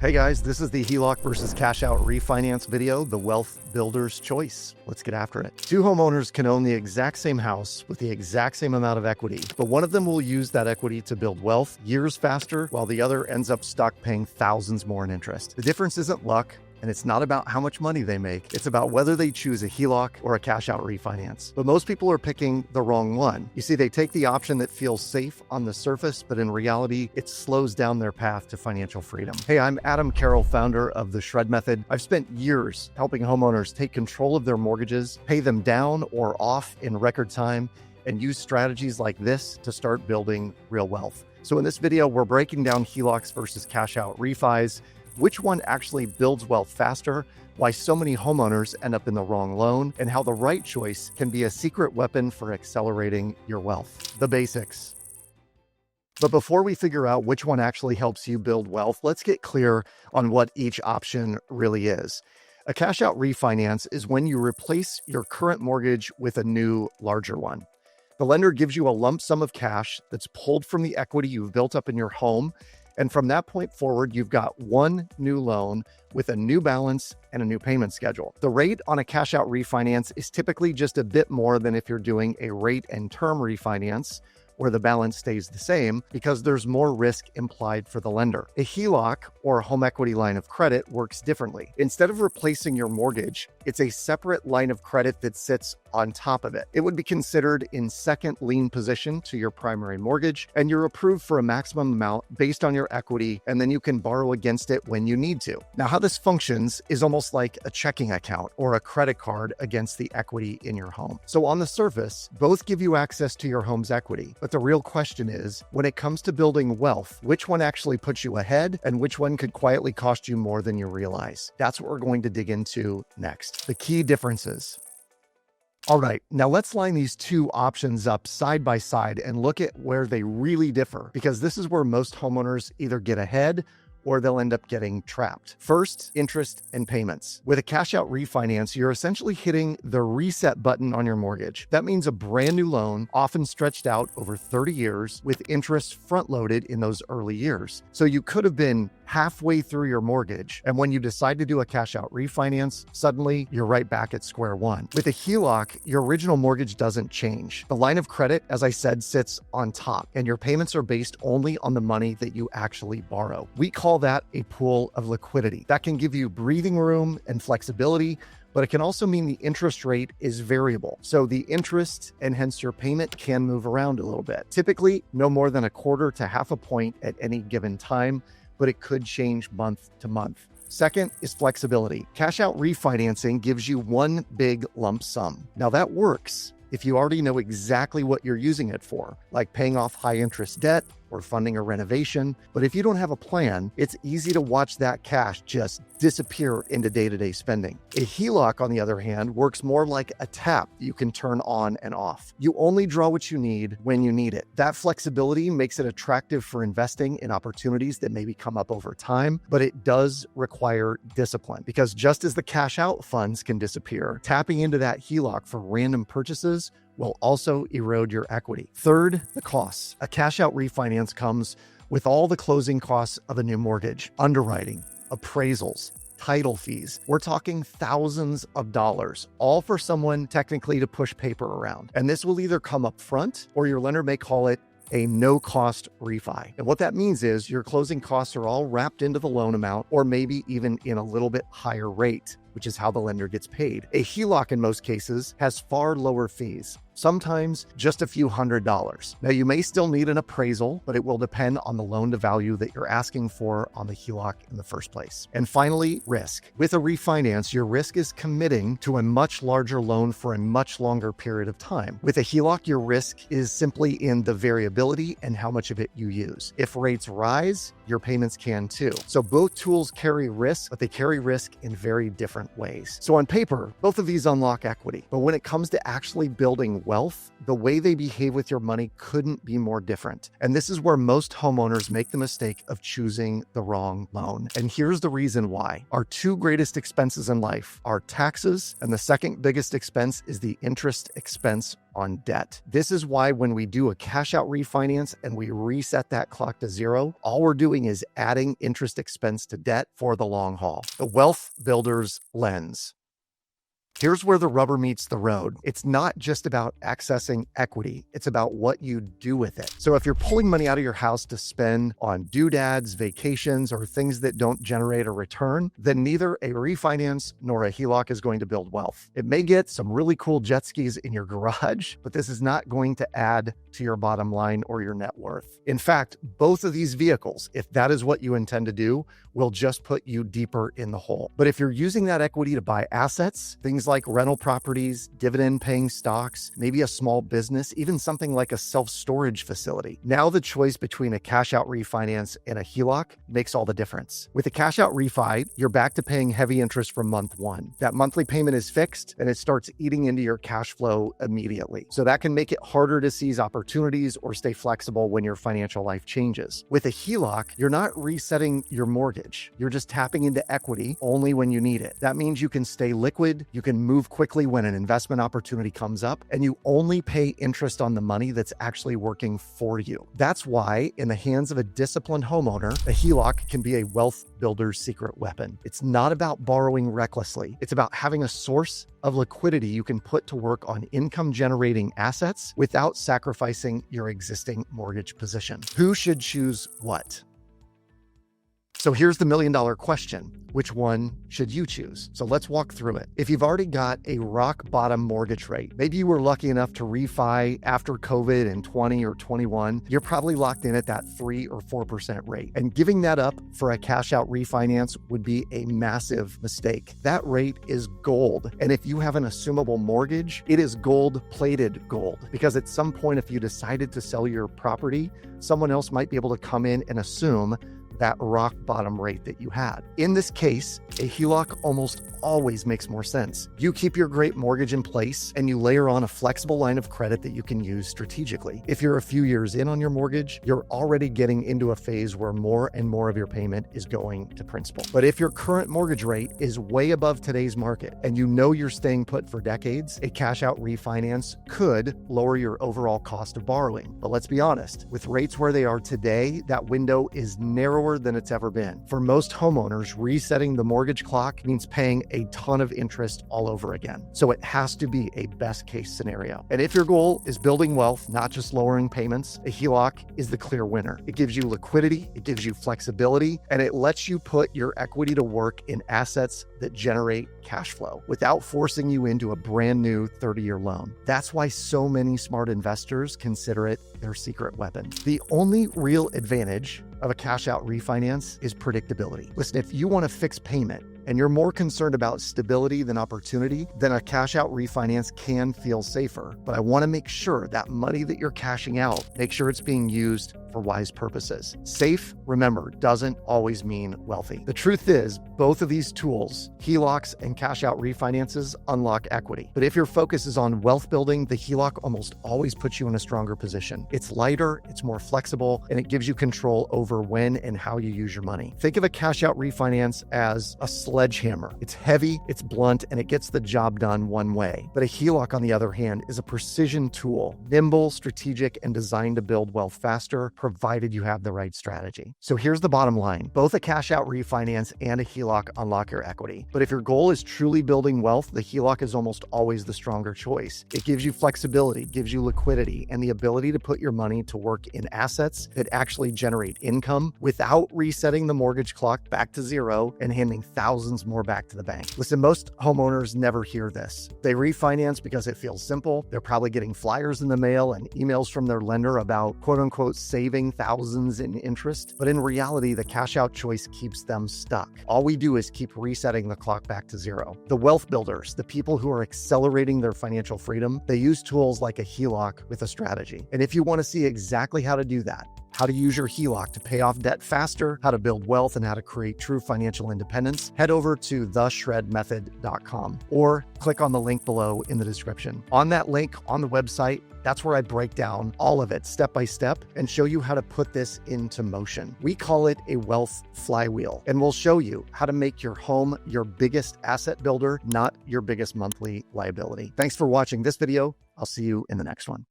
Hey guys, this is the Heloc versus cash out refinance video, the wealth builder's choice. Let's get after it. Two homeowners can own the exact same house with the exact same amount of equity, but one of them will use that equity to build wealth years faster, while the other ends up stuck paying thousands more in interest. The difference isn't luck, and it's not about how much money they make. It's about whether they choose a Heloc or a cash out refinance. But most people are picking the wrong one. You see, they take the option that feels safe on the surface, but in reality, it slows down their path to financial freedom. Hey, I'm Adam Carroll, founder of the Shred Method. I've spent years helping homeowners take control of their mortgages, pay them down or off in record time, and use strategies like this to start building real wealth. So in this video, we're breaking down Helocs versus cash out refis, which one actually builds wealth faster, why so many homeowners end up in the wrong loan, and how the right choice can be a secret weapon for accelerating your wealth. The basics. But before we figure out which one actually helps you build wealth, let's get clear on what each option really is. A cash out refinance is when you replace your current mortgage with a new, larger one. The lender gives you a lump sum of cash that's pulled from the equity you've built up in your home. And from that point forward, you've got one new loan with a new balance and a new payment schedule. The rate on a cash out refinance is typically just a bit more than if you're doing a rate and term refinance, where the balance stays the same because there's more risk implied for the lender. A Heloc, or home equity line of credit, works differently. Instead of replacing your mortgage, it's a separate line of credit that sits on top of it. It would be considered in second lien position to your primary mortgage, and you're approved for a maximum amount based on your equity, and then you can borrow against it when you need to. Now, how this functions is almost like a checking account or a credit card against the equity in your home. So on the surface, both give you access to your home's equity. But the real question is, when it comes to building wealth, which one actually puts you ahead and which one could quietly cost you more than you realize? That's what we're going to dig into next. The key differences. All right, now let's line these two options up side by side and look at where they really differ, because this is where most homeowners either get ahead or they'll end up getting trapped. First, interest and payments. With a cash out refinance, you're essentially hitting the reset button on your mortgage. That means a brand new loan, often stretched out over 30 years, with interest front loaded in those early years. So you could have been halfway through your mortgage, and when you decide to do a cash out refinance, suddenly you're right back at square one. With a Heloc, your original mortgage doesn't change. The line of credit, as I said, sits on top, and your payments are based only on the money that you actually borrow. We call that a pool of liquidity. That can give you breathing room and flexibility, but it can also mean the interest rate is variable. So the interest and hence your payment can move around a little bit. Typically, no more than a quarter to half a point at any given time, but it could change month to month. Second is flexibility. Cash out refinancing gives you one big lump sum. Now that works if you already know exactly what you're using it for, like paying off high interest debt or funding a renovation. But if you don't have a plan, it's easy to watch that cash just disappear into day-to-day spending. A Heloc, on the other hand, works more like a tap you can turn on and off. You only draw what you need when you need it. That flexibility makes it attractive for investing in opportunities that maybe come up over time, but it does require discipline, because just as the cash out funds can disappear, tapping into that Heloc for random purchases will also erode your equity. Third, the costs. A cash out refinance comes with all the closing costs of a new mortgage: underwriting, appraisals, title fees. We're talking thousands of dollars, all for someone technically to push paper around. And this will either come up front, or your lender may call it a no-cost refi. And what that means is your closing costs are all wrapped into the loan amount, or maybe even in a little bit higher rate, which is how the lender gets paid. A Heloc in most cases has far lower fees, sometimes just a few $100s. Now, you may still need an appraisal, but it will depend on the loan to value that you're asking for on the Heloc in the first place. And finally, risk. With a refinance, your risk is committing to a much larger loan for a much longer period of time. With a Heloc, your risk is simply in the variability and how much of it you use. If rates rise, your payments can too. So both tools carry risk, but they carry risk in very different ways. So on paper, both of these unlock equity, but when it comes to actually building wealth, the way they behave with your money couldn't be more different. And this is where most homeowners make the mistake of choosing the wrong loan. And here's the reason why. Our two greatest expenses in life are taxes, and the second biggest expense is the interest expense on debt. This is why when we do a cash out refinance and we reset that clock to zero, all we're doing is adding interest expense to debt for the long haul. The Wealth Builder's Lens. Here's where the rubber meets the road. It's not just about accessing equity. It's about what you do with it. So if you're pulling money out of your house to spend on doodads, vacations, or things that don't generate a return, then neither a refinance nor a HELOC is going to build wealth. It may get some really cool jet skis in your garage, but this is not going to add to your bottom line or your net worth. In fact, both of these vehicles, if that is what you intend to do, will just put you deeper in the hole. But if you're using that equity to buy assets, things like rental properties, dividend-paying stocks, maybe a small business, even something like a self-storage facility, now the choice between a cash-out refinance and a HELOC makes all the difference. With a cash-out refi, you're back to paying heavy interest from month one. That monthly payment is fixed, and it starts eating into your cash flow immediately. So that can make it harder to seize opportunities or stay flexible when your financial life changes. With a HELOC, you're not resetting your mortgage. You're just tapping into equity only when you need it. That means you can stay liquid, you can move quickly when an investment opportunity comes up, and you only pay interest on the money that's actually working for you. That's why, in the hands of a disciplined homeowner, a HELOC can be a wealth builder's secret weapon. It's not about borrowing recklessly. It's about having a source of liquidity you can put to work on income-generating assets without sacrificing your existing mortgage position. Who should choose what? So here's the million-dollar question. Which one should you choose? So let's walk through it. If you've already got a rock-bottom mortgage rate, maybe you were lucky enough to refi after COVID in 20 or 21, you're probably locked in at that 3 or 4% rate. And giving that up for a cash-out refinance would be a massive mistake. That rate is gold. And if you have an assumable mortgage, it is gold-plated gold. Because at some point, if you decided to sell your property, someone else might be able to come in and assume that rock bottom rate that you had. In this case, a HELOC almost always makes more sense. You keep your great mortgage in place and you layer on a flexible line of credit that you can use strategically. If you're a few years in on your mortgage, you're already getting into a phase where more and more of your payment is going to principal. But if your current mortgage rate is way above today's market and you know you're staying put for decades, a cash out refinance could lower your overall cost of borrowing. But let's be honest, with rates where they are today, that window is narrower than it's ever been. For most homeowners, resetting the mortgage clock means paying a ton of interest all over again. So it has to be a best case scenario. And if your goal is building wealth, not just lowering payments, a HELOC is the clear winner. It gives you liquidity, it gives you flexibility, and it lets you put your equity to work in assets that generate cash flow without forcing you into a brand new 30-year loan. That's why so many smart investors consider it their secret weapon. The only real advantage of a cash out refinance is predictability. Listen, if you want a fixed payment and you're more concerned about stability than opportunity, then a cash out refinance can feel safer. But I want to make sure that money that you're cashing out, make sure it's being used for wise purposes. Safe, remember, doesn't always mean wealthy. The truth is, both of these tools, HELOCs and cash out refinances, unlock equity. But if your focus is on wealth building, the HELOC almost always puts you in a stronger position. It's lighter, it's more flexible, and it gives you control over when and how you use your money. Think of a cash out refinance as a sledgehammer. It's heavy, it's blunt, and it gets the job done one way. But a HELOC, on the other hand, is a precision tool, nimble, strategic, and designed to build wealth faster, provided you have the right strategy. So here's the bottom line. Both a cash out refinance and a HELOC unlock your equity. But if your goal is truly building wealth, the HELOC is almost always the stronger choice. It gives you flexibility, gives you liquidity, and the ability to put your money to work in assets that actually generate income without resetting the mortgage clock back to zero and handing thousands more back to the bank. Listen, most homeowners never hear this. They refinance because it feels simple. They're probably getting flyers in the mail and emails from their lender about quote unquote saving thousands in interest. But in reality, the cash out choice keeps them stuck. All we do is keep resetting the clock back to zero. The wealth builders, the people who are accelerating their financial freedom, they use tools like a HELOC with a strategy. And if you want to see exactly how to do that, how to use your HELOC to pay off debt faster, how to build wealth, and how to create true financial independence, head over to theshredmethod.com or click on the link below in the description. On that link on the website, That's where I break down all of it step by step and show you how to put this into motion. We call it a wealth flywheel, and we'll show you how to make your home your biggest asset builder, not your biggest monthly liability. Thanks for watching this video. I'll see you in the next one.